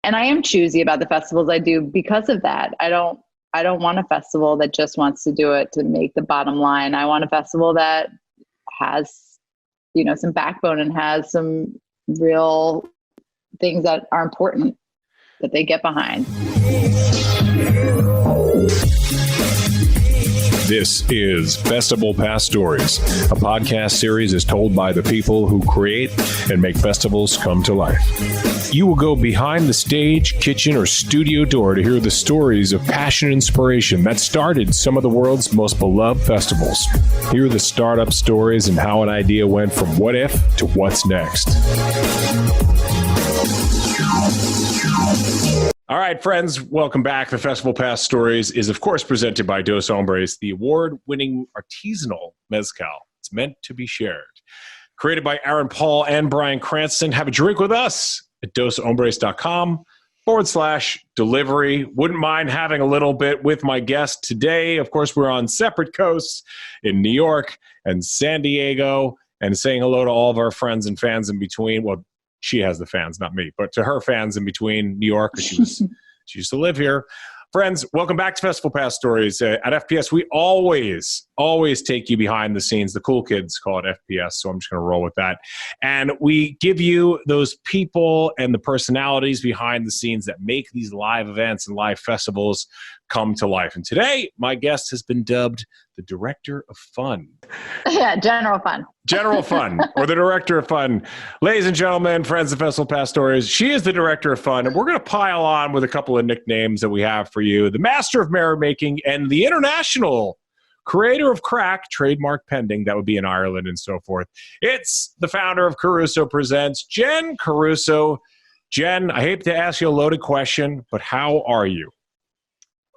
and I am choosy about the festivals I do because of that. I don't want a festival that just wants to do it to make the bottom line. I want a festival that has, some backbone and has some real things that are important that they get behind. This is festivalPass Stories, a podcast series is told by the people who create and make festivals come to life. You will go behind the stage, kitchen, or studio door to hear the stories of passion and inspiration that started some of the world's most beloved festivals. Hear the startup stories and how an idea went from what if to what's next. All right, friends, welcome back. The festivalPass Stories is, of course, presented by Dos Hombres, the award-winning artisanal mezcal. It's meant to be shared. Created by Aaron Paul and Brian Cranston. Have a drink with us at doshombres.com/delivery. Wouldn't mind having a little bit with my guest today. Of course, we're on separate coasts in New York and San Diego, and saying hello to all of our friends and fans in between. Well, she has the fans, not me, but to her fans in between New York, because she used to live here. Friends, welcome back to festivalPass Stories. At FPS, we always take you behind the scenes. The cool kids call it FPS, so I'm just going to roll with that. And we give you those people and the personalities behind the scenes that make these live events and live festivals come to life. And today, my guest has been dubbed the Director of Fun. Yeah, General Fun. General Fun, or the Director of Fun. Ladies and gentlemen, friends of festivalPass Stories, she is the Director of Fun, and we're going to pile on with a couple of nicknames that we have for you. The Master of Merrymaking and the International Creator of Crack, trademark pending, that would be in Ireland and so forth. It's the founder of Caruso Presents, Jen Caruso. Jen, I hate to ask you a loaded question, but how are you?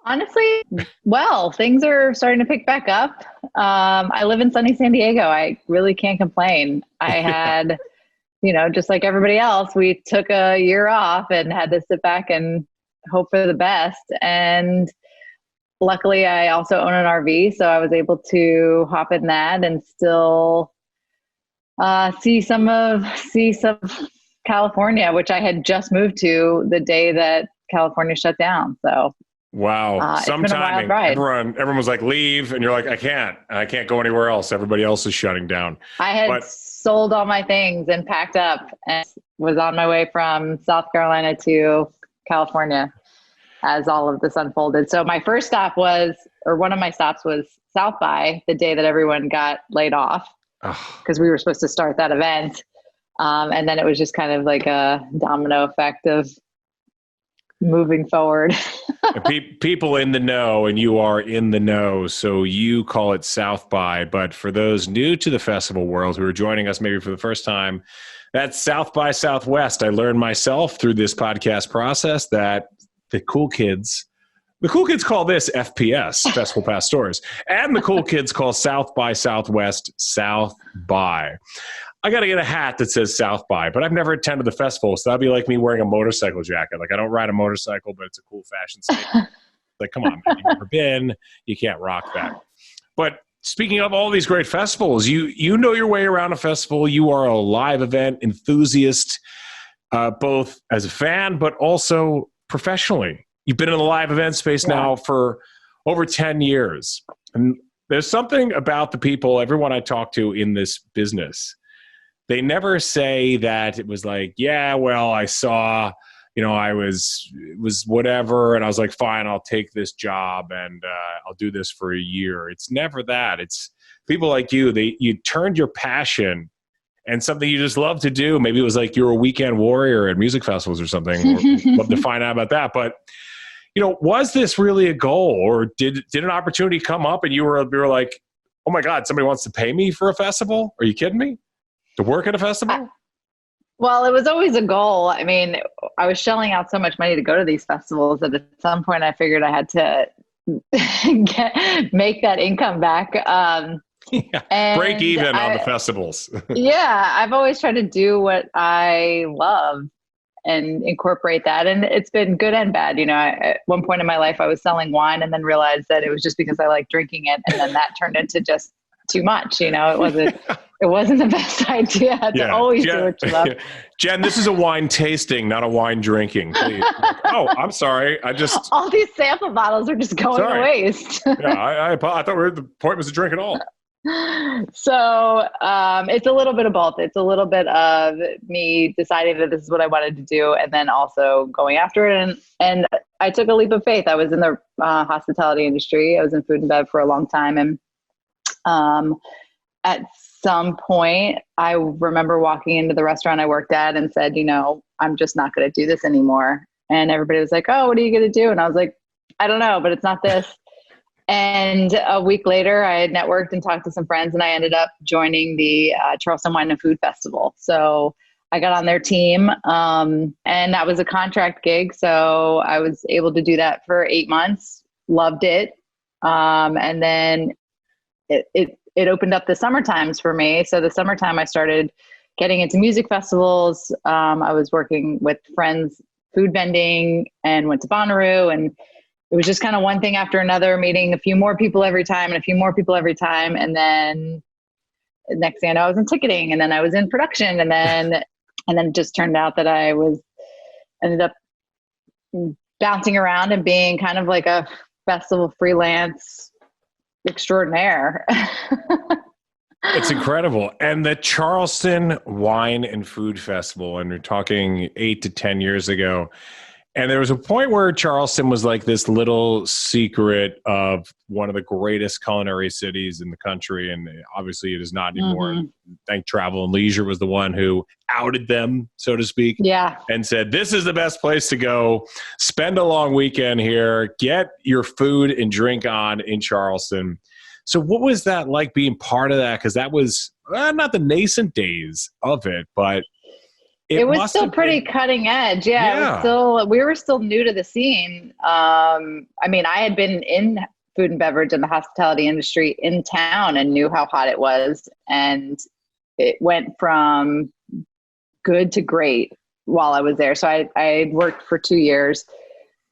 Honestly, well, things are starting to pick back up. I live in sunny San Diego. I really can't complain. I had, just like everybody else, we took a year off and had to sit back and hope for the best. And luckily, I also own an RV, so I was able to hop in that and still see some California, which I had just moved to the day that California shut down. So. Wow. Some timing. Everyone was like, leave. And you're like, I can't go anywhere else. Everybody else is shutting down. I had sold all my things and packed up and was on my way from South Carolina to California as all of this unfolded. So my first stop one of my stops was Southby, the day that everyone got laid off, because we were supposed to start that event. And then it was just kind of like a domino effect of moving forward. People in the know, and you are in the know, so you call it Southby. But for those new to the festival world who are joining us maybe for the first time, that's South by Southwest. I learned myself through this podcast process that the cool kids call this FPS, festivalPass Stories, and the cool kids call South by Southwest South by. I got to get a hat that says South by, but I've never attended the festival, so that'd be like me wearing a motorcycle jacket. Like, I don't ride a motorcycle, but it's a cool fashion statement. Like, come on, man, you've never been, you can't rock that. But speaking of all these great festivals, you know your way around a festival. You are a live event enthusiast, both as a fan, but also professionally. You've been in the live event space now for over 10 years. And there's something about the people, everyone I talk to in this business, they never say that it was like, yeah, well, I saw, it was whatever. And I was like, fine, I'll take this job and I'll do this for a year. It's never that. It's people like you, you turned your passion and something you just love to do. Maybe it was like you're a weekend warrior at music festivals or something. Love to find out about that. But, was this really a goal, or did an opportunity come up and you were like, oh my God, somebody wants to pay me for a festival? Are you kidding me? To work at a festival? Well, it was always a goal. I mean, I was shelling out so much money to go to these festivals that at some point I figured I had to make that income back. Break even on the festivals. Yeah, I've always tried to do what I love and incorporate that. And it's been good and bad. At one point in my life, I was selling wine and then realized that it was just because I like drinking it. And then that turned into just too much. It It wasn't the best idea to always do what you love. Jen, this is a wine tasting, not a wine drinking. Please. Oh, I'm sorry. All these sample bottles are just going to waste. I thought the point was to drink it all. So it's a little bit of both. It's a little bit of me deciding that this is what I wanted to do, and then also going after it. And I took a leap of faith. I was in the hospitality industry. I was in food and bev for a long time. And at some point, I remember walking into the restaurant I worked at and said, I'm just not going to do this anymore. And everybody was like, oh, what are you going to do? And I was like, I don't know, but it's not this. And a week later, I had networked and talked to some friends, and I ended up joining the Charleston Wine and Food Festival. So I got on their team, and that was a contract gig. So I was able to do that for 8 months, loved it. And then it opened up the summer times for me. So the summertime, I started getting into music festivals. I was working with friends, food vending, and went to Bonnaroo, and it was just kind of one thing after another, meeting a few more people every time and a few more people every time. And then the next thing I know, I was in ticketing, and then I was in production. And then it just turned out that ended up bouncing around and being kind of like a festival freelance extraordinaire. It's incredible. And the Charleston Wine and Food Festival, and we're talking 8 to 10 years ago. And there was a point where Charleston was like this little secret of one of the greatest culinary cities in the country. And obviously it is not anymore. Mm-hmm. Think Travel and Leisure was the one who outed them, so to speak. Yeah. And said, this is the best place to go. Spend a long weekend here. Get your food and drink on in Charleston. So what was that like being part of that? Because that was not the nascent days of it, but it was still pretty cutting edge. Yeah. We were still new to the scene. I had been in food and beverage and the hospitality industry in town and knew how hot it was. And it went from good to great while I was there. So I worked for 2 years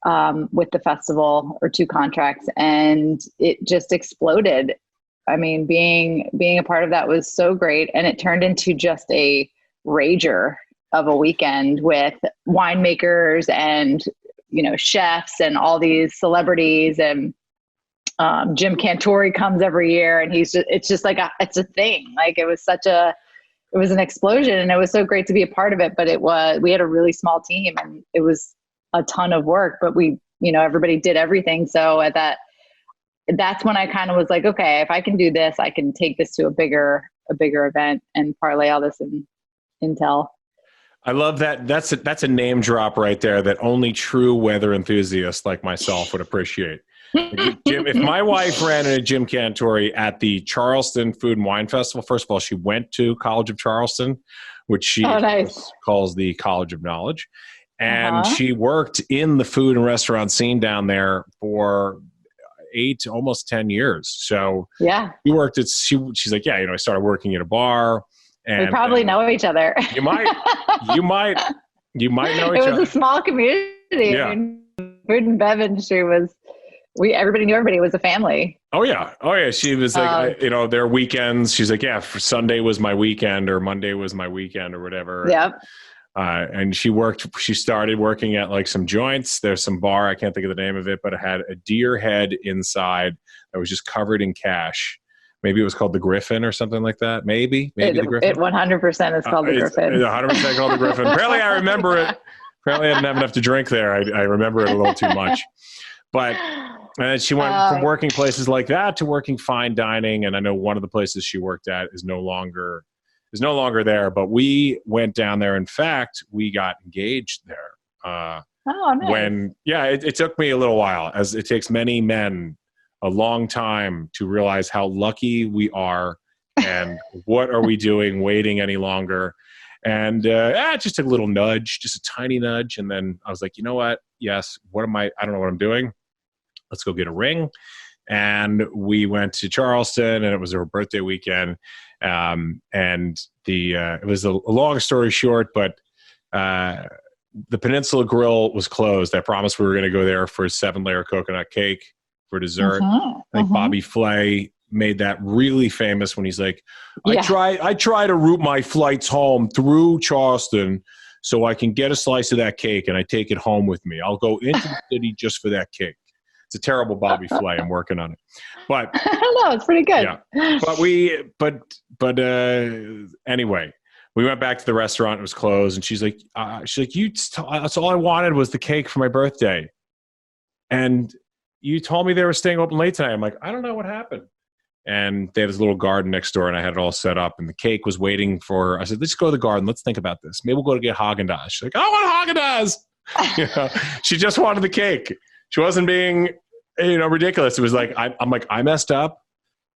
with the festival, or 2 contracts, and it just exploded. I mean, being a part of that was so great. And it turned into just a rager of a weekend with winemakers and, chefs and all these celebrities. And Jim Cantori comes every year, and it's just like it's a thing. Like it was an explosion, and it was so great to be a part of it. But we had a really small team, and it was a ton of work, but everybody did everything. So that's when I kind of was like, okay, if I can do this, I can take this to a bigger event and parlay all this in Intel. I love that. That's a name drop right there that only true weather enthusiasts like myself would appreciate. Jim, if my wife ran into Jim Cantori at the Charleston Food and Wine Festival, first of all, she went to College of Charleston, which she calls the College of Knowledge. And she worked in the food and restaurant scene down there for 8 to almost 10 years. So yeah, she worked at, she's like, I started working at a bar. And we probably know each other. You might know each other. It was a small community. Yeah. I mean, food and bev industry everybody knew everybody. It was a family. Oh yeah. She was like, their weekends. She's like, for Sunday was my weekend, or Monday was my weekend, or whatever. Yep. And she started working at like some joints. There's some bar, I can't think of the name of it, but it had a deer head inside that was just covered in cash. Maybe it was called the Griffin or something like that. Maybe the Griffin. It 100% is called the Griffin. It's 100% called the Griffin. Apparently I remember it. Apparently I didn't have enough to drink there. I remember it a little too much. But she went from working places like that to working fine dining. And I know one of the places she worked at is no longer there, but we went down there. In fact, we got engaged there. Nice. It took me a little while, as it takes many men a long time to realize how lucky we are and what are we doing waiting any longer. And just a little nudge, just a tiny nudge. And then I was like, you know what? Yes. I don't know what I'm doing. Let's go get a ring. And we went to Charleston, and it was her birthday weekend. It was a long story short, but the Peninsula Grill was closed. I promised we were going to go there for a 7-layer coconut cake for dessert. I think Bobby Flay made that really famous when he's like, Yeah. I try to route my flights home through Charleston so I can get a slice of that cake and I take it home with me. I'll go into the city just for that cake. It's a terrible Bobby Flay. I'm working on it. But I don't know. It's pretty good. Yeah. But anyway, we went back to the restaurant. It was closed. And she's like, that's all I wanted was the cake for my birthday. And you told me they were staying open late tonight. I'm like, I don't know what happened. And they had this little garden next door, and I had it all set up, and the cake was waiting for her. I said, let's go to the garden. Let's think about this. Maybe we'll go to get Haagen-Dazs. She's like, I want Haagen-Dazs. She just wanted the cake. She wasn't being, ridiculous. It was like, I'm like, I messed up.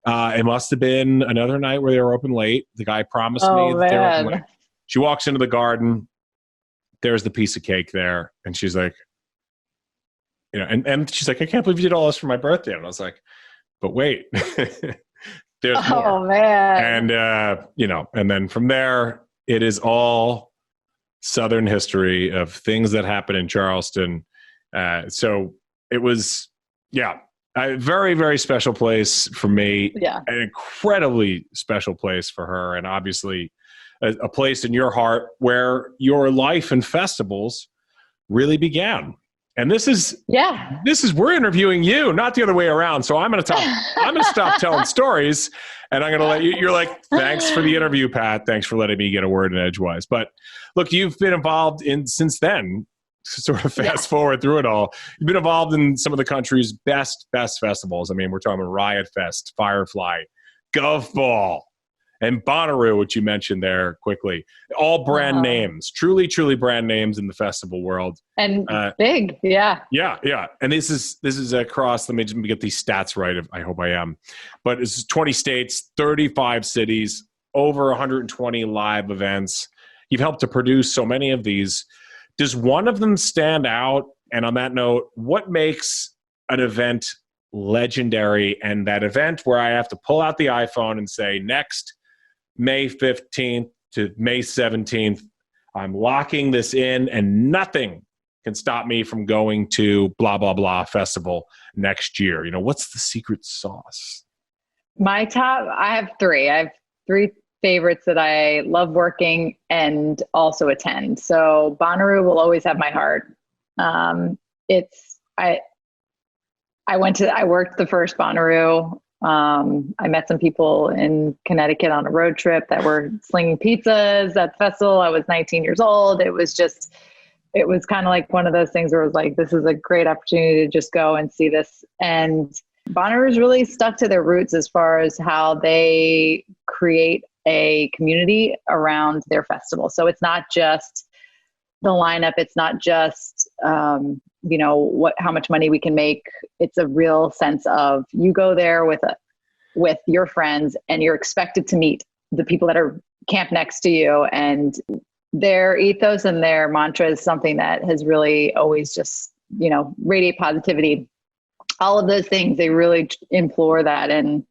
It must have been another night where they were open late. The guy promised me that they were open late. She walks into the garden. There's the piece of cake there. And she's like, and she's like, I can't believe you did all this for my birthday. And I was like, but wait, there's more. Oh man. And, and then from there, it is all Southern history of things that happen in Charleston. So it was, a very, very special place for me. Yeah. An incredibly special place for her. And obviously a place in your heart where your life and festivals really began. And this is we're interviewing you, not the other way around. So I'm going to stop telling stories, and I'm going to let you. You're like, thanks for the interview, Pat. Thanks for letting me get a word in edgewise. But look, you've been involved in since then. Sort of fast forward through it all. You've been involved in some of the country's best festivals. I mean, we're talking about Riot Fest, Firefly, Gov Ball, and Bonnaroo, which you mentioned there quickly. All brand names, truly brand names in the festival world. And big, yeah. Yeah. And this is across, let me get these stats right. I hope I am. But this is 20 states, 35 cities, over 120 live events. You've helped to produce so many of these. Does one of them stand out? And on that note, what makes an event legendary, and that event where I have to pull out the iPhone and say, next May 15th to May 17th, I'm locking this in and nothing can stop me from going to blah, blah, blah festival next year. What's the secret sauce? My top, I have three. I have three favorites that I love working and also attend. So Bonnaroo will always have my heart. I worked the first Bonnaroo. I met some people in Connecticut on a road trip that were slinging pizzas at the festival. I was 19 years old. It was kind of like one of those things where it was like, this is a great opportunity to just go and see this. And Bonnaroo's really stuck to their roots as far as how they create a community around their festival. So it's not just the lineup. It's not just, how much money we can make. It's a real sense of you go there with your friends and you're expected to meet the people that are camped next to you, and their ethos and their mantra is something that has really always just, radiate positivity. All of those things, they really implore that, and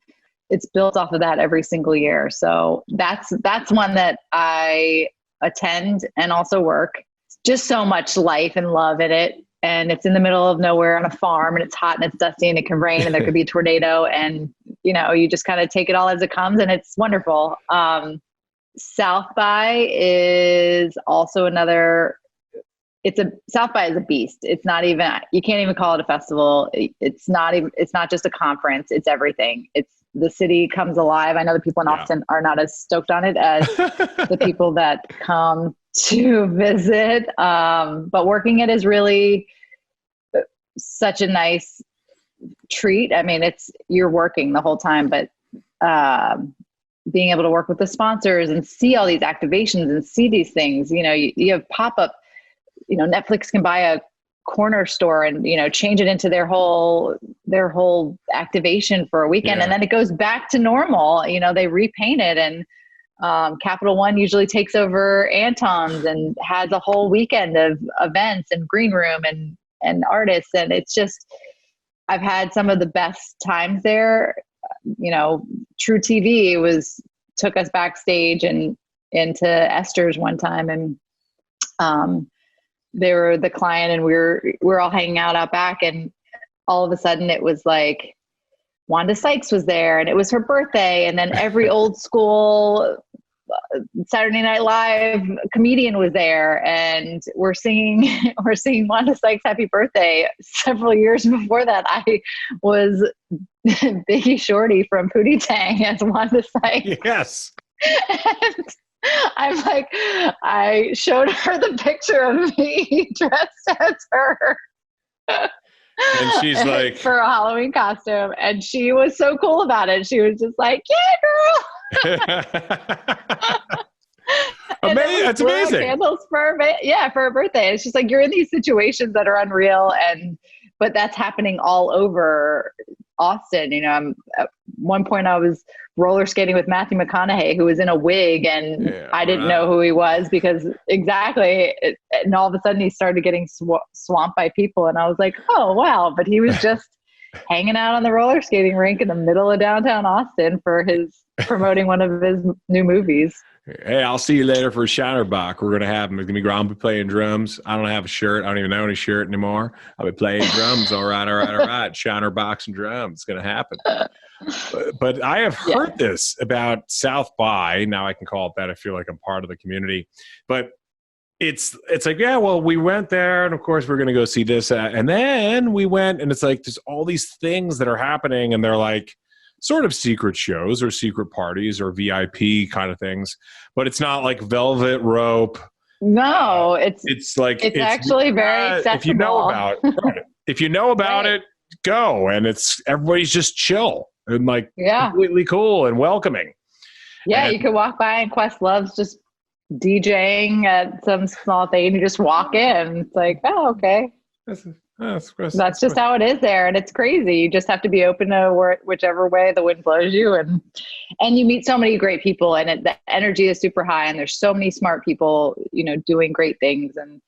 it's built off of that every single year. So that's one that I attend and also work. Just so much life and love in it. And it's in the middle of nowhere on a farm, and it's hot and it's dusty and it can rain and there could be a tornado, and, you just kind of take it all as it comes, and it's wonderful. Southby is also another, Southby is a beast. It's not even, you can't even call it a festival. It's not just a conference. It's everything. The city comes alive. I know the people in Austin are not as stoked on it as the people that come to visit. But working it is really such a nice treat. I mean, you're working the whole time, but being able to work with the sponsors and see all these activations and see these things, you have pop-up, Netflix can buy a corner store and, change it into their whole activation for a weekend. And then it goes back to normal. They repaint it, and Capital One usually takes over Anton's and has a whole weekend of events and green room and artists. And it's just, I've had some of the best times there. True TV took us backstage and into Esther's one time, and they were the client, and we're all hanging out back, and all of a sudden it was like Wanda Sykes was there, and it was her birthday. And then every old school Saturday Night Live comedian was there, and we're singing Wanda Sykes happy birthday. Several years before that, I was Biggie Shorty from Pootie Tang as Wanda Sykes. Yes. And I'm like, I showed her the picture of me dressed as her. And she's like, for a Halloween costume. And she was so cool about it. She was just like, yeah, girl. amazing. That's amazing. Candles for her birthday. It's just like, you're in these situations that are unreal, but that's happening all over Austin. You know, at one point I was roller skating with Matthew McConaughey, who was in a wig, and I didn't know who he was because and all of a sudden he started getting swamped by people, and I was like, oh wow, but he was just hanging out on the roller skating rink in the middle of downtown Austin for promoting one of his new movies. Hey, I'll see you later for Shatterbach. We're gonna have him. It's gonna be I'll be playing drums. I don't have a shirt. I don't even know any shirt anymore. I'll be playing drums. All right. Shatterbach and drums. It's gonna happen. But I have heard this about South by. Now I can call it that. I feel like I'm part of the community. But it's like, yeah, well, we went there, and of course we're gonna go see this, and then we went, and it's like there's all these things that are happening, and they're like sort of secret shows or secret parties or VIP kind of things, but it's not like velvet rope. No, it's actually very accessible. If you know about it, go. And everybody's just chill and like completely cool and welcoming. Yeah, you can walk by and Questlove's just DJing at some small thing, and you just walk in. It's like, oh, okay. That's just how it is there, and it's crazy. You just have to be open to whichever way the wind blows you, and you meet so many great people, and the energy is super high, and there's so many smart people, you know, doing great things, and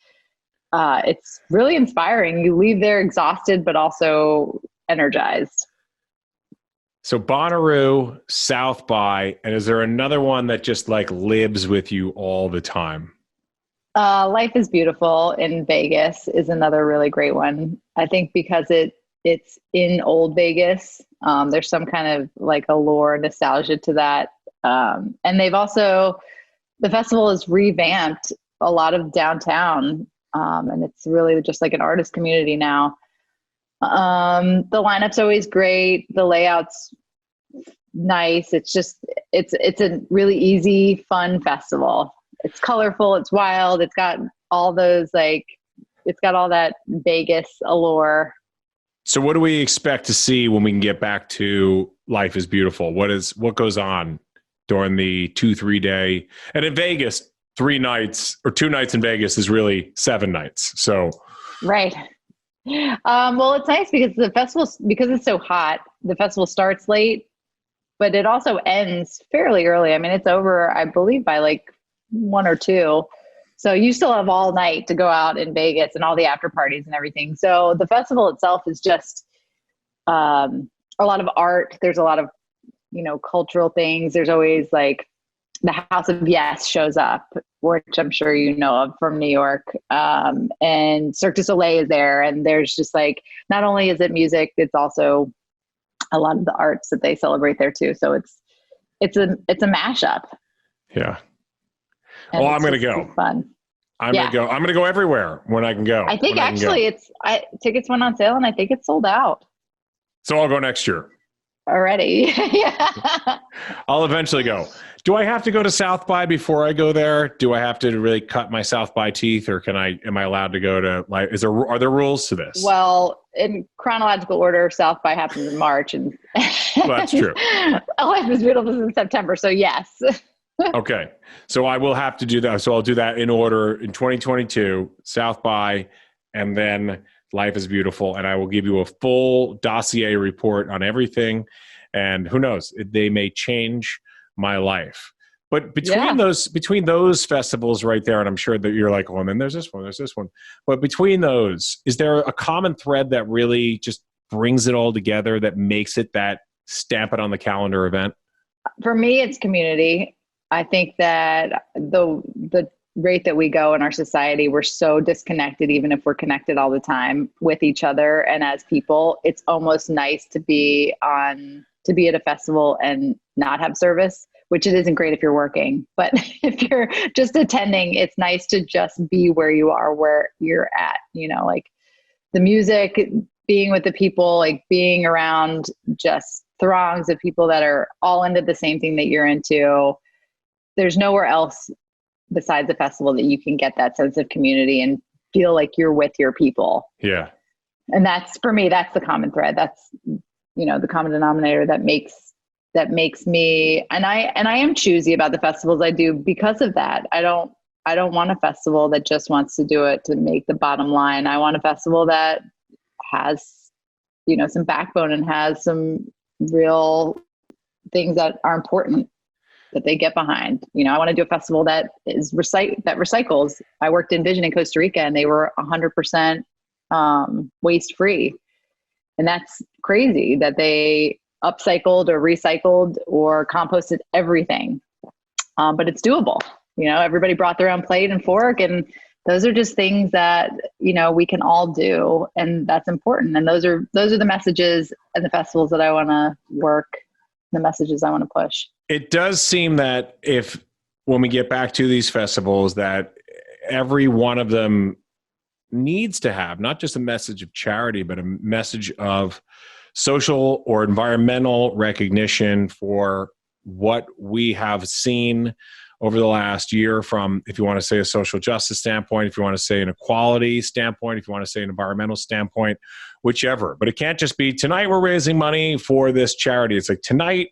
it's really inspiring. You leave there exhausted, but also energized. So Bonnaroo, South by, and is there another one that just like lives with you all the time? Life is Beautiful in Vegas is another really great one. I think because it's in old Vegas. There's some kind of like allure, nostalgia to that. And the festival has revamped a lot of downtown. And it's really just like an artist community now. The lineup's always great. The layout's nice. It's a really easy, fun festival. It's colorful. It's wild. It's got all those it's got all that Vegas allure. So what do we expect to see when we can get back to Life is Beautiful? What goes on during the 2-3 day? And in Vegas, 3 nights or 2 nights in Vegas is really 7 nights. So right. Well, it's nice because because it's so hot, the festival starts late, but it also ends fairly early. I mean, it's over, I believe, by like 1 or 2. So you still have all night to go out in Vegas and all the after parties and everything. So the festival itself is just a lot of art. There's a lot of, cultural things. There's always like the House of Yes shows up, which I'm sure you know of from New York. And Cirque du Soleil is there. And there's just like, not only is it music, it's also a lot of the arts that they celebrate there too. So it's a mashup. Yeah. Well, I'm going to go. Fun. I'm going to go. I'm going to go everywhere when I can go. I think actually tickets went on sale and I think it's sold out. So I'll go next year. Already. Yeah. I'll eventually go. Do I have to go to South by before I go there? Do I have to really cut my South by teeth, or am I allowed to go to are there rules to this? Well, in chronological order, South by happens in March, and well, that's true. Life is Beautiful is in September. So yes. Okay. So I will have to do that. So I'll do that in order in 2022, South by, and then Life is Beautiful. And I will give you a full dossier report on everything. And who knows, they may change my life. But between those festivals right there, and I'm sure that you're like, oh, and then there's this one. But between those, is there a common thread that really just brings it all together, that makes it that stamp it on the calendar event? For me, it's community. I think that the rate that we go in our society, we're so disconnected, even if we're connected all the time with each other and as people. It's almost nice to be at a festival and not have service, which it isn't great if you're working. But if you're just attending, it's nice to just be where you are, where you're at, like the music, being with the people, like being around just throngs of people that are all into the same thing that you're into. There's nowhere else besides the festival that you can get that sense of community and feel like you're with your people. Yeah. And that's, for me, that's the common thread. That's, the common denominator that makes me, and I am choosy about the festivals I do because of that. I don't want a festival that just wants to do it to make the bottom line. I want a festival that has, some backbone and has some real things that are important that they get behind. I want to do a festival that is that recycles. I worked in Vision in Costa Rica, and they were 100% waste free. And that's crazy that they upcycled or recycled or composted everything. But it's doable. Everybody brought their own plate and fork, and those are just things that, we can all do. And that's important. And those are the messages and the festivals that I want to work, the messages I want to push. It does seem that when we get back to these festivals, that every one of them needs to have not just a message of charity, but a message of social or environmental recognition for what we have seen over the last year from, if you want to say a social justice standpoint, if you want to say an equality standpoint, if you want to say an environmental standpoint, whichever. But it can't just be, tonight we're raising money for this charity. It's like, tonight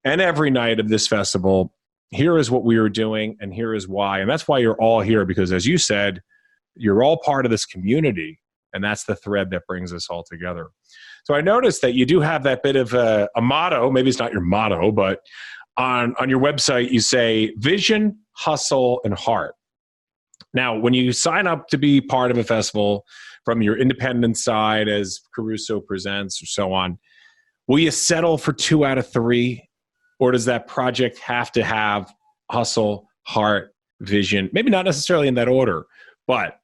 and every night of this festival, here is what we are doing and here is why. And that's why you're all here, because as you said, you're all part of this community, and that's the thread that brings us all together. So I noticed that you do have that bit of a motto. Maybe it's not your motto, but on your website, you say vision, hustle, and heart. Now, when you sign up to be part of a festival from your independent side as Caruso Presents or so on, will you settle for 2 out of 3? Or does that project have to have hustle, heart, vision? Maybe not necessarily in that order, but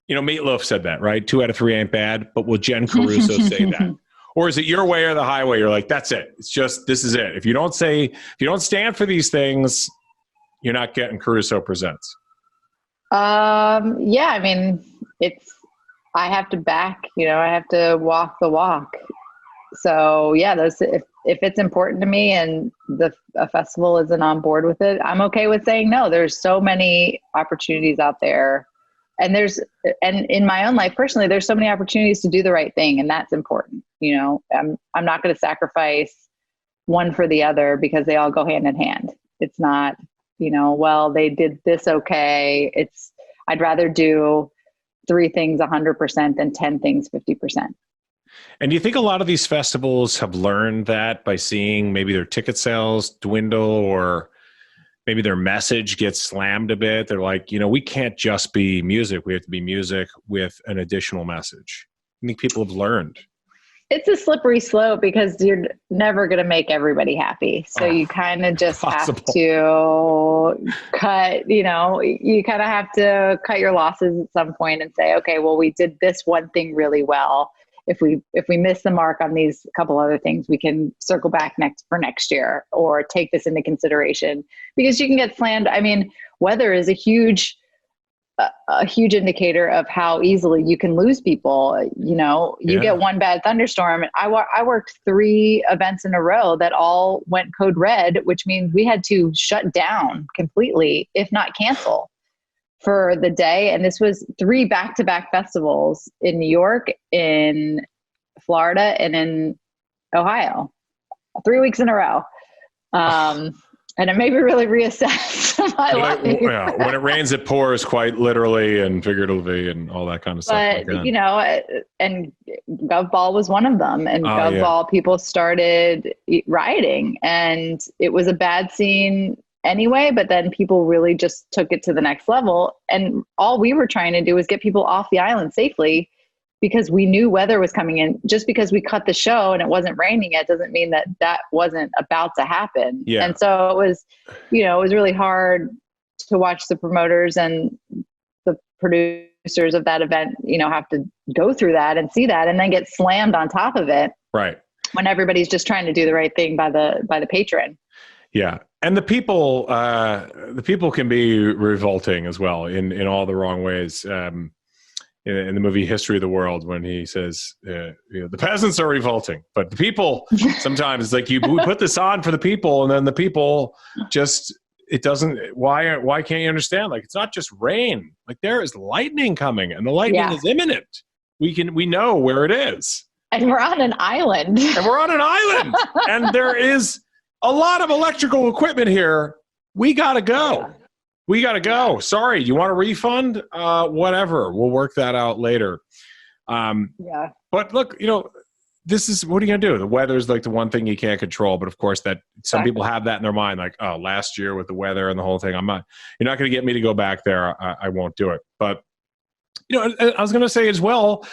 Meatloaf said that, right? 2 out of 3 ain't bad, but will Jen Caruso say that? Or is it your way or the highway? You're like, that's it. It's just, this is it. If you don't stand for these things, you're not getting Caruso Presents. Yeah, I mean, I have to I have to walk the walk. So yeah, if it's important to me and a festival isn't on board with it, I'm okay with saying no. There's so many opportunities out there. And in my own life personally, there's so many opportunities to do the right thing, and that's important. I'm not going to sacrifice one for the other because they all go hand in hand. It's not, well, they did this okay. I'd rather do 3 things 100% than 10 things 50%. And do you think a lot of these festivals have learned that by seeing maybe their ticket sales dwindle, or maybe their message gets slammed a bit? They're like, we can't just be music. We have to be music with an additional message. I think people have learned. It's a slippery slope because you're never going to make everybody happy. So you kind of just have to cut, you kind of have to cut your losses at some point and say, okay, well, we did this one thing really well. If we miss the mark on these couple other things, we can circle back next year or take this into consideration, because you can get slammed. I mean, weather is a huge indicator of how easily you can lose people. You get one bad thunderstorm. I worked 3 events in a row that all went code red, which means we had to shut down completely, if not cancel, for the day. And this was 3 back-to-back festivals in New York, in Florida, and in Ohio, 3 weeks in a row. And it made me really reassess my life. When it rains, it pours, quite literally and figuratively, and all that kind of stuff. But, and Gov Ball was one of them. And Ball, people started rioting, and it was a bad scene anyway, but then people really just took it to the next level. And all we were trying to do was get people off the island safely, because we knew weather was coming in. Just because we cut the show and it wasn't raining yet doesn't mean that wasn't about to happen. Yeah. And so it was really hard to watch the promoters and the producers of that event, have to go through that and see that and then get slammed on top of it. Right. When everybody's just trying to do the right thing by the patron. Yeah. And the people can be revolting as well in all the wrong ways. In the movie History of the World, when he says, the peasants are revolting, but the people sometimes it's like we put this on for the people, and then the people just, it doesn't, why can't you understand? Like, it's not just rain, like there is lightning coming, and the lightning is imminent. We know where it is. And we're on an island. And there is a lot of electrical equipment here. We got to go. Yeah. We got to go. Sorry. You want a refund? Whatever. We'll work that out later. But look, this is, what are you going to do? The weather's like the one thing you can't control. But of course, that some people have that in their mind, like, oh, last year with the weather and the whole thing, you're not going to get me to go back there. I won't do it. But, I was going to say as well,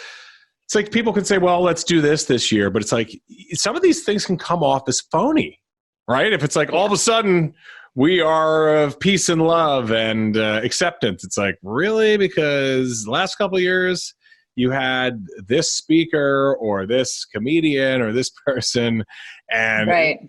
it's like people can say, well, let's do this year. But it's like some of these things can come off as phony, right? If it's like all of a sudden we are of peace and love and acceptance. It's like, really? Because the last couple of years you had this speaker or this comedian or this person. And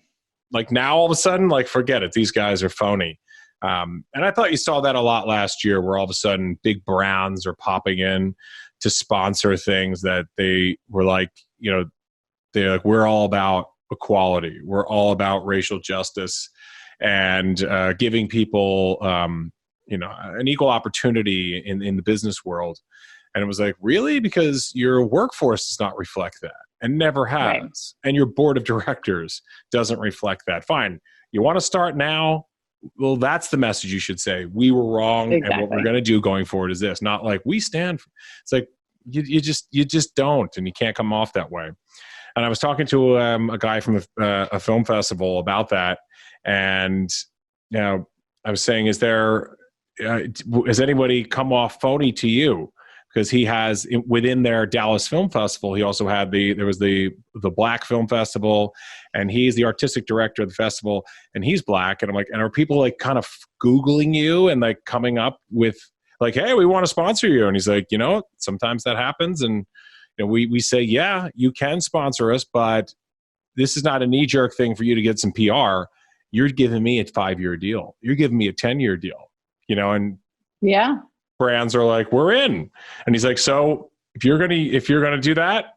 like now all of a sudden, like, forget it. These guys are phony. And I thought you saw that a lot last year, where all of a sudden big brands are popping in to sponsor things that they were like, they're like, we're all about equality. We're all about racial justice and giving people, an equal opportunity in the business world. And it was like, really? Because your workforce does not reflect that, and never has. Right. And your board of directors doesn't reflect that. Fine. You want to start now? Well, that's the message you should say. We were wrong. Exactly. And what we're going to do going forward is this. Not like we stand. It's like, you just don't, and you can't come off that way. And I was talking to a guy from a film festival about that. And, I was saying, has anybody come off phony to you? Because he has, within their Dallas Film Festival, he also had there was the Black Film Festival, and he's the artistic director of the festival, and he's Black. And I'm like, and are people like kind of Googling you and like coming up with like, hey, we want to sponsor you? And he's like, sometimes that happens. And we say, yeah, you can sponsor us, but this is not a knee-jerk thing for you to get some PR. You're giving me a 5-year deal. You're giving me a 10-year deal, and brands are like, we're in. And he's like, so if you're going to do that,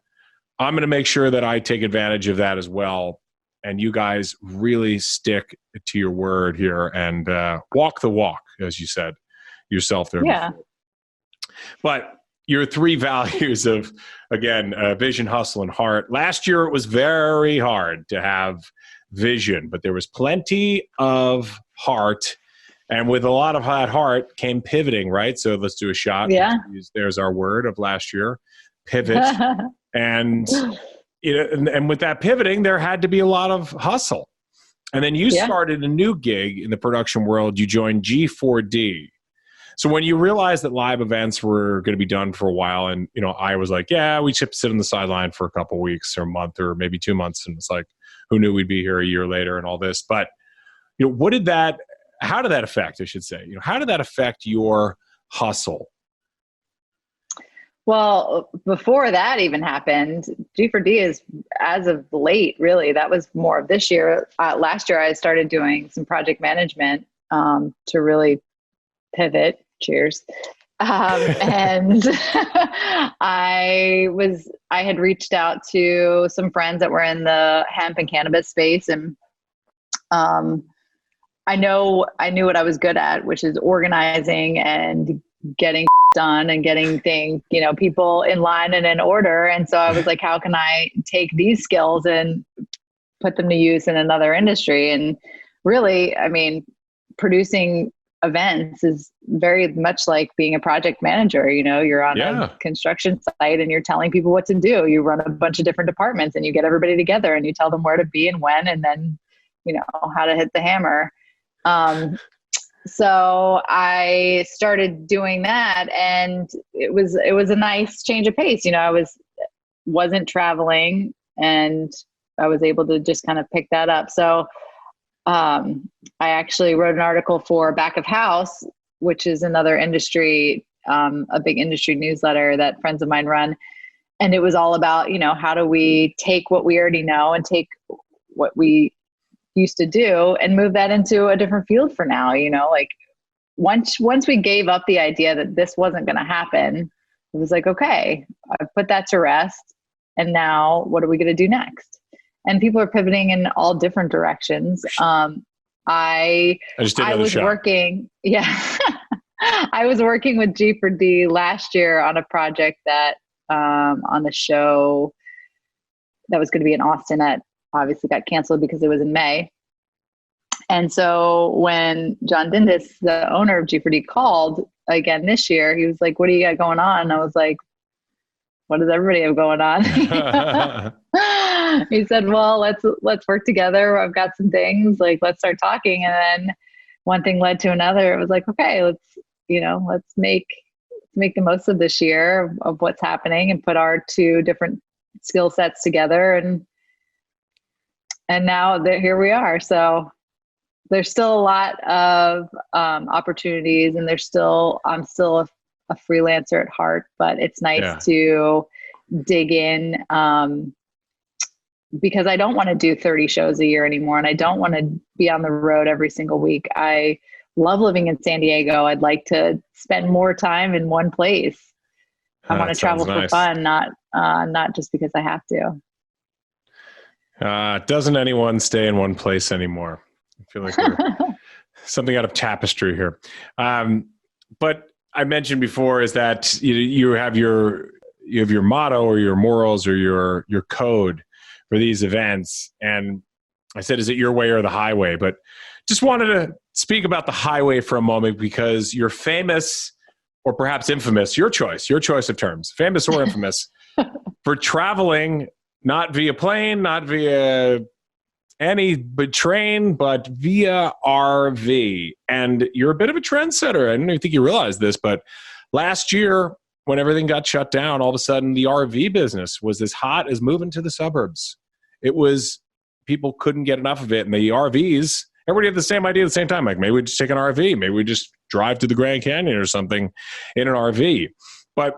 I'm going to make sure that I take advantage of that as well. And you guys really stick to your word here and walk the walk, as you said yourself there. Yeah. Before. But your 3 values of, again, vision, hustle, and heart. Last year, it was very hard to have vision, but there was plenty of heart. And with a lot of that heart came pivoting, right? So let's do a shot. Yeah. There's our word of last year, pivot. And and with that pivoting, there had to be a lot of hustle. And then you started a new gig in the production world. You joined G4D. So when you realized that live events were going to be done for a while, and I was like, yeah, we should sit on the sideline for a couple of weeks or a month or maybe 2 months, and it's like, who knew we'd be here a year later and all this? But how did that affect? I should say, how did that affect your hustle? Well, before that even happened, G4D is, as of late, really, that was more of this year. Last year, I started doing some project management to really pivot. Cheers. And I had reached out to some friends that were in the hemp and cannabis space, and I knew what I was good at, which is organizing and getting done and getting things, people in line and in order. And so I was like, how can I take these skills and put them to use in another industry? And really, producing events is very much like being a project manager. You're on a construction site and you're telling people what to do. You run a bunch of different departments and you get everybody together and you tell them where to be and when, and then, how to hit the hammer. So I started doing that, and it was a nice change of pace. I wasn't traveling, and I was able to just kind of pick that up. So I actually wrote an article for Back of House, which is another industry, a big industry newsletter that friends of mine run. And it was all about, how do we take what we already know and take what we used to do and move that into a different field for now, like once we gave up the idea that this wasn't going to happen, it was like, okay, I put that to rest. And now what are we going to do next? And people are pivoting in all different directions. I was working. Yeah. I was working with G4D last year on a project that, on the show that was going to be in Austin that obviously got canceled because it was in May. And so when John Dindis, the owner of G4D, called again this year, he was like, what do you got going on? And I was like, what does everybody have going on? He said, well, let's work together. I've got some things, like, let's start talking. And then one thing led to another. It was like, okay, let's make the most of this year of what's happening and put our two different skill sets together. And now here we are. So there's still a lot of opportunities, and I'm still a freelancer at heart, but it's nice to dig in because I don't want to do 30 shows a year anymore. And I don't want to be on the road every single week. I love living in San Diego. I'd like to spend more time in one place. I want to travel for fun, not just because I have to. Doesn't anyone stay in one place anymore? I feel like we're something out of Tapestry here. But I mentioned before is that you have your motto or your morals or your code for these events. And I said, is it your way or the highway? But just wanted to speak about the highway for a moment, because you're famous, or perhaps infamous, your choice of terms, famous or infamous, for traveling not via plane, not via train, but via RV. And you're a bit of a trendsetter. I don't even think you realize this, but last year, when everything got shut down, all of a sudden the RV business was as hot as moving to the suburbs. It was, people couldn't get enough of it. And the RVs, everybody had the same idea at the same time. Like, maybe we just take an RV. Maybe we just drive to the Grand Canyon or something in an RV. But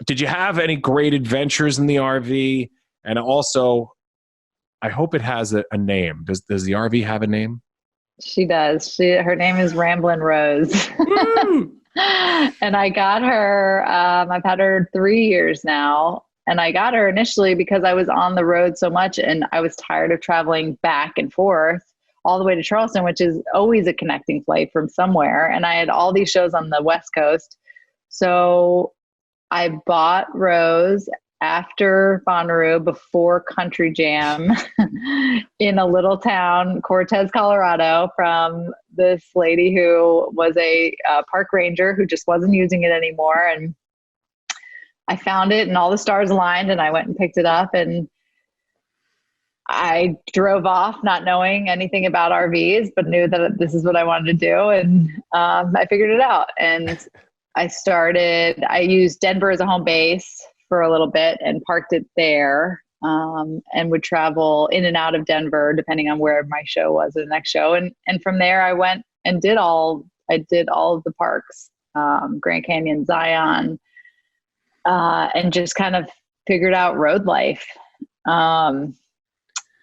did you have any great adventures in the RV? And also, I hope it has a name. Does the RV have a name? She does. Her name is Ramblin' Rose. And I got her, I've had her 3 years now. And I got her initially because I was on the road so much and I was tired of traveling back and forth all the way to Charleston, which is always a connecting flight from somewhere. And I had all these shows on the West Coast. So I bought Rose after Bonnaroo, before Country Jam, in a little town, Cortez, Colorado, from this lady who was a park ranger who just wasn't using it anymore. And I found it and all the stars aligned, and I went and picked it up, and I drove off not knowing anything about RVs, but knew that this is what I wanted to do. And I figured it out. And I used Denver as a home base for a little bit and parked it there, and would travel in and out of Denver depending on where my show was or the next show. And from there I went and did all of the parks, Grand Canyon, Zion, and just kind of figured out road life. And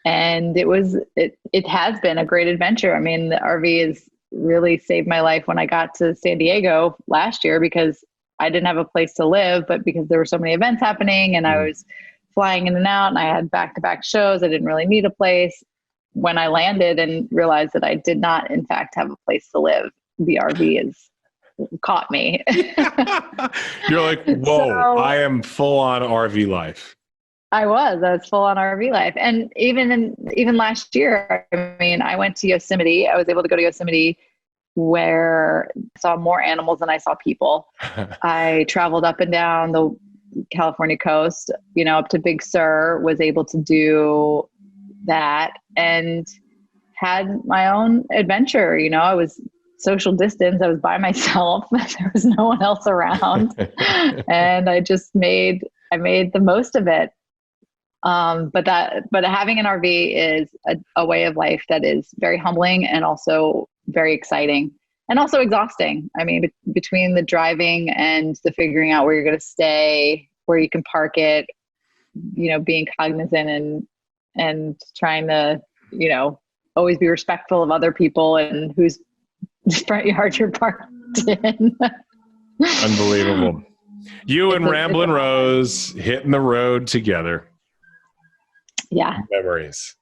it has been a great adventure. I mean, the RV has really saved my life when I got to San Diego last year, because I didn't have a place to live, but because there were so many events happening and I was flying in and out and I had back-to-back shows, I didn't really need a place. When I landed and realized that I did not, in fact, have a place to live, the RV has caught me. You're like, whoa, so, I am full on RV life. I was full on RV life. And even last year, I mean, I went to Yosemite. I was able to go to Yosemite, where I saw more animals than I saw people. I traveled up and down the California coast, up to Big Sur, was able to do that and had my own adventure. I was social distance. I was by myself. There was no one else around. And I made the most of it. But having an RV is a way of life that is very humbling and also very exciting and also exhausting. I mean, between the driving and the figuring out where you're going to stay, where you can park it, being cognizant and trying to, always be respectful of other people and whose front yard you're parked in. Unbelievable. You and Ramblin' Rose hitting the road together. Yeah. Memories.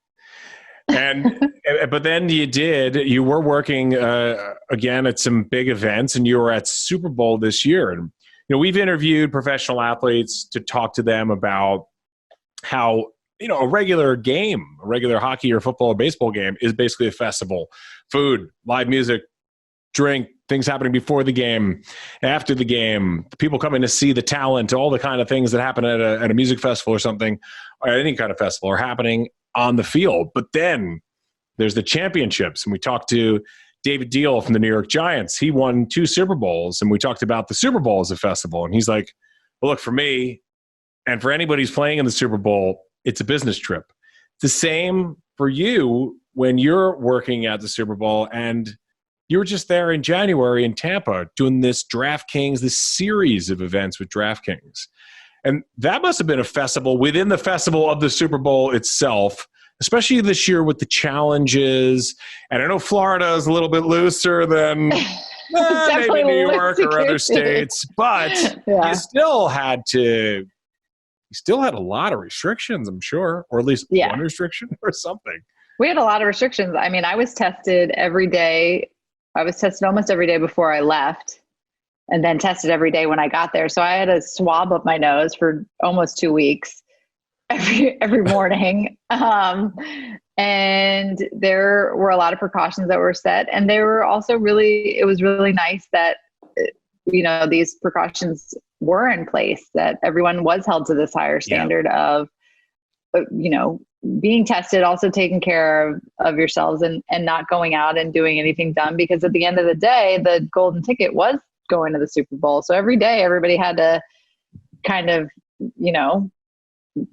But then you were working again at some big events, and you were at Super Bowl this year. And, we've interviewed professional athletes to talk to them about how, a regular game, a regular hockey or football or baseball game is basically a festival. Food, live music, drink, things happening before the game, after the game, people coming to see the talent, all the kind of things that happen at a music festival or something, or any kind of festival are happening on the field. But then there's the championships. And we talked to David Deal from the New York Giants. He won 2 Super Bowls, and we talked about the Super Bowl as a festival. And he's like, well, look, for me and for anybody who's playing in the Super Bowl, it's a business trip. It's the same for you when you're working at the Super Bowl, and you were just there in January in Tampa doing this series of events with DraftKings. And that must have been a festival within the festival of the Super Bowl itself, especially this year with the challenges. And I know Florida is a little bit looser than maybe New York or other states, but you still had a lot of restrictions, I'm sure, or at least one restriction or something. We had a lot of restrictions. I mean, I was tested every day. I was tested almost every day before I left, and then tested every day when I got there. So I had a swab up my nose for almost 2 weeks every morning. And there were a lot of precautions that were set. And they were also it was really nice that, these precautions were in place, that everyone was held to this higher standard of, being tested, also taking care of yourselves and not going out and doing anything dumb, because at the end of the day, the golden ticket was going to the Super Bowl. So every day everybody had to kind of,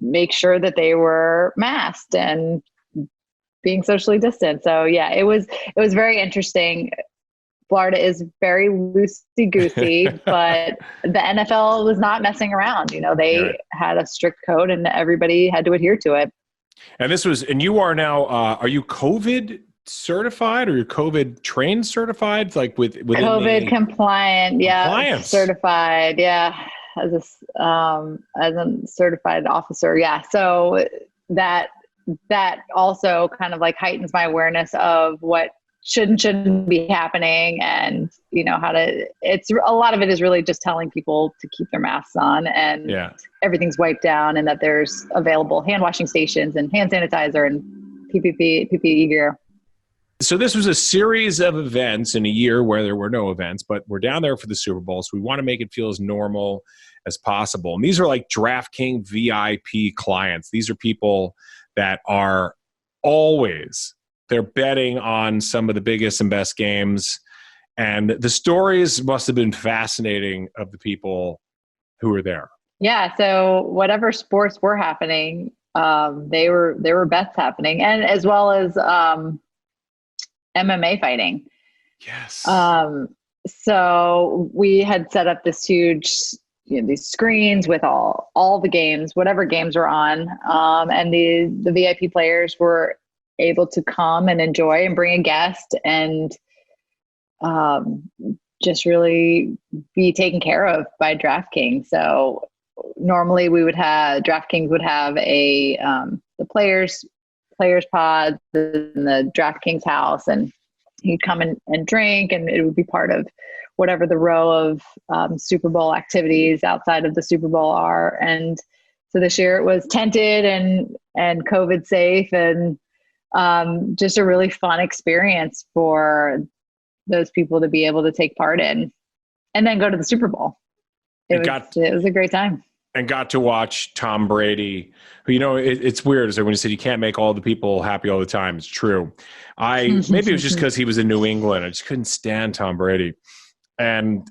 make sure that they were masked and being socially distant. So it was very interesting. Florida is very loosey-goosey, but the NFL was not messing around. They had a strict code and everybody had to adhere to it. And you are now, are you COVID certified or you're COVID trained certified? Like within COVID compliant, certified. Yeah. As a certified officer. Yeah. So that also kind of like heightens my awareness of what shouldn't be happening, and it's a lot of it is really just telling people to keep their masks on and everything's wiped down, and that there's available hand washing stations and hand sanitizer and PPE gear. So this was a series of events in a year where there were no events, but we're down there for the Super Bowl. So we want to make it feel as normal as possible. And these are like DraftKings VIP clients. These are people that are they're betting on some of the biggest and best games. And the stories must have been fascinating of the people who were there. Yeah. So whatever sports were happening, there were bets happening, and as well as MMA fighting. Yes. So we had set up this huge, these screens with all the games, whatever games were on. And the VIP players were able to come and enjoy and bring a guest and just really be taken care of by DraftKings. So normally DraftKings would have the players pods in the DraftKings house, and you'd come and drink, and it would be part of whatever the row of Super Bowl activities outside of the Super Bowl are. And so this year it was tented and COVID safe, and just a really fun experience for those people to be able to take part in, and then go to the Super Bowl. It was a great time. And got to watch Tom Brady, who, it's weird. Is when you said you can't make all the people happy all the time. It's true. Maybe it was just because he was in New England. I just couldn't stand Tom Brady. And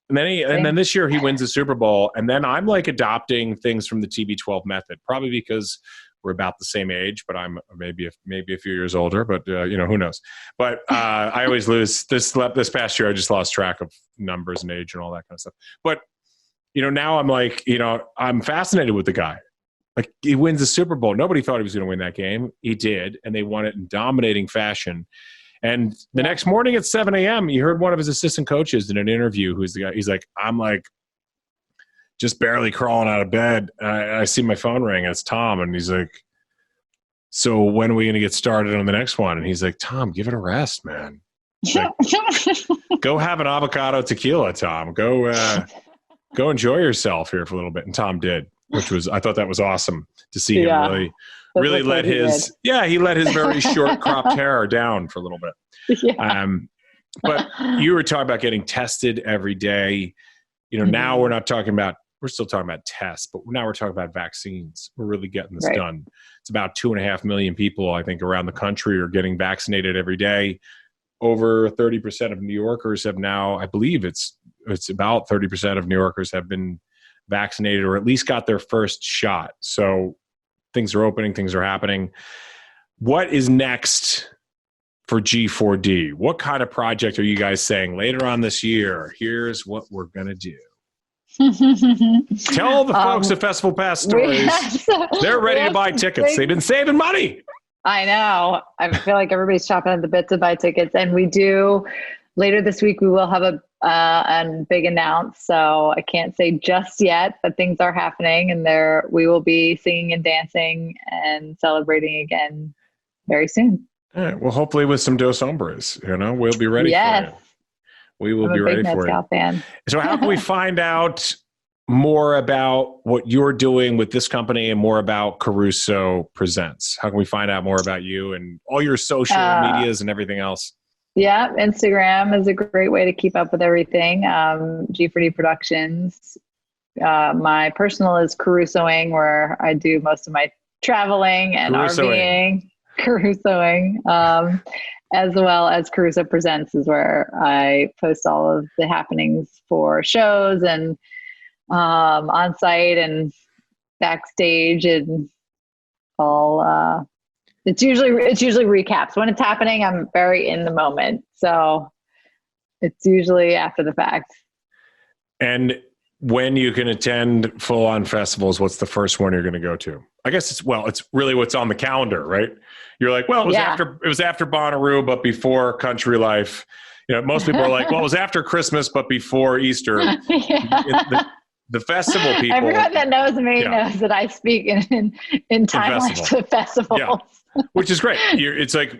then this year he wins the Super Bowl. And then I'm like adopting things from the TB12 method, probably because we're about the same age, but I'm maybe a few years older, but who knows? But I always lose this past year. I just lost track of numbers and age and all that kind of stuff. But, now I'm like, I'm fascinated with the guy. Like, he wins the Super Bowl. Nobody thought he was going to win that game. He did. And they won it in dominating fashion. And the next morning at 7 a.m., you heard one of his assistant coaches in an interview, who's the guy. He's like, I'm like just barely crawling out of bed. I see my phone ring, and it's Tom. And he's like, so when are we going to get started on the next one? And he's like, Tom, give it a rest, man. Like, go have an avocado tequila, Tom. Go enjoy yourself here for a little bit. And Tom did, I thought that was awesome to see him really let he let his very short cropped hair down for a little bit. Yeah. But you were talking about getting tested every day. Now we're still talking about tests, but now we're talking about vaccines. We're really getting this done. It's about 2.5 million people, I think, around the country are getting vaccinated every day. Over 30% of New Yorkers have now, I believe it's about 30% of New Yorkers have been vaccinated or at least got their first shot. So things are opening, things are happening. What is next for G4D? What kind of project are you guys saying later on this year? Here's what we're going to do. Tell the folks at festivalPass Stories. They're ready to buy tickets. They've been saving money. I know. I feel like everybody's chopping at the bit to buy tickets. And we do, later this week, we will have a big announce. So I can't say just yet, but things are happening, and we will be singing and dancing and celebrating again very soon. All right. Well, hopefully with some Dos Hombres, we'll be ready for you. We will be ready for you. Fan. So how can we find out more about what you're doing with this company and more about Caruso Presents? How can we find out more about you and all your social medias and everything else? Yeah, Instagram is a great way to keep up with everything. G4D Productions. My personal is Carusoing, where I do most of my traveling and RVing. Carusoing. As well as Caruso Presents is where I post all of the happenings for shows and on site and backstage and all. It's usually recaps. When it's happening, I'm very in the moment. So it's usually after the fact. And when you can attend full-on festivals, what's the first one you're going to go to? I guess it's really what's on the calendar, right? You're like, well, it was after Bonnaroo, but before Country Life. Most people are like, well, it was after Christmas, but before Easter. The festival people. Everyone that knows me knows that I speak in timelines to festivals. Yeah. Which is great. It's like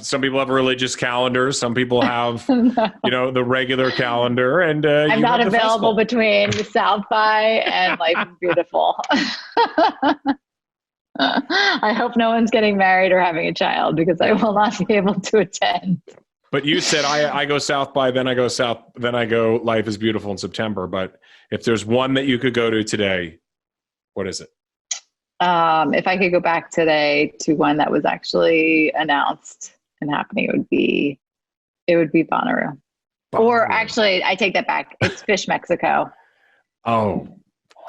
some people have a religious calendar. Some people have, the regular calendar. And I'm not available between Southby and Life is Beautiful. I hope no one's getting married or having a child, because I will not be able to attend. But you said I go Southby, then I go Life is Beautiful in September. But if there's one that you could go to today, what is it? If I could go back today to one that was actually announced and happening, it would be Bonnaroo. Or actually, I take that back. It's Fish Mexico. Oh,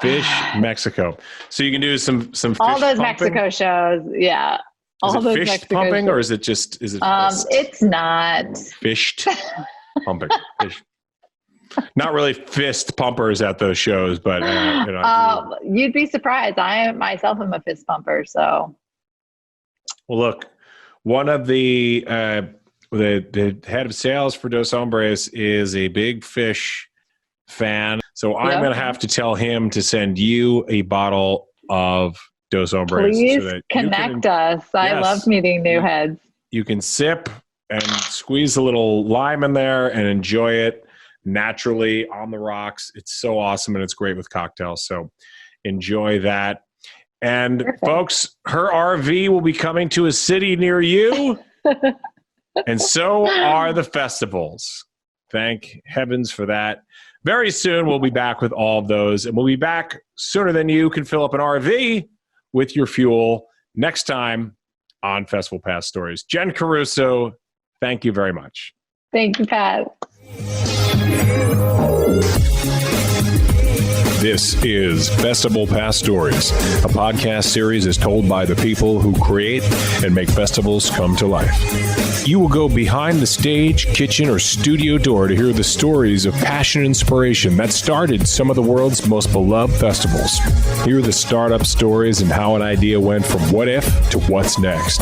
Fish Mexico. So you can do some fish all those pumping? Mexico shows. Yeah. All those fish Mexico pumping shows. Or is it fist? It's not. Fished pumping. Fish. Not really fist pumpers at those shows, but you'd be surprised. I myself am a fist pumper. So, well, look, one of the head of sales for Dos Hombres is a big fish fan, so I'm going to have to tell him to send you a bottle of Dos Hombres. Please connect us. I love meeting new heads. You can sip and squeeze a little lime in there and enjoy it naturally on the rocks. It's so awesome, and it's great with cocktails. So enjoy that. And perfect. Folks, her RV will be coming to a city near you. And so are the festivals. Thank heavens for that. Very soon we'll be back with all of those, and we'll be back sooner than you can fill up an RV with your fuel next time on festivalPass Stories. Jen Caruso, thank you very much. Thank you, Pat. This is festivalPass Stories, a podcast series is told by the people who create and make festivals come to life. You will go behind the stage, kitchen, or studio door to hear the stories of passion and inspiration that started some of the world's most beloved festivals. Hear the startup stories and how an idea went from what if to what's next.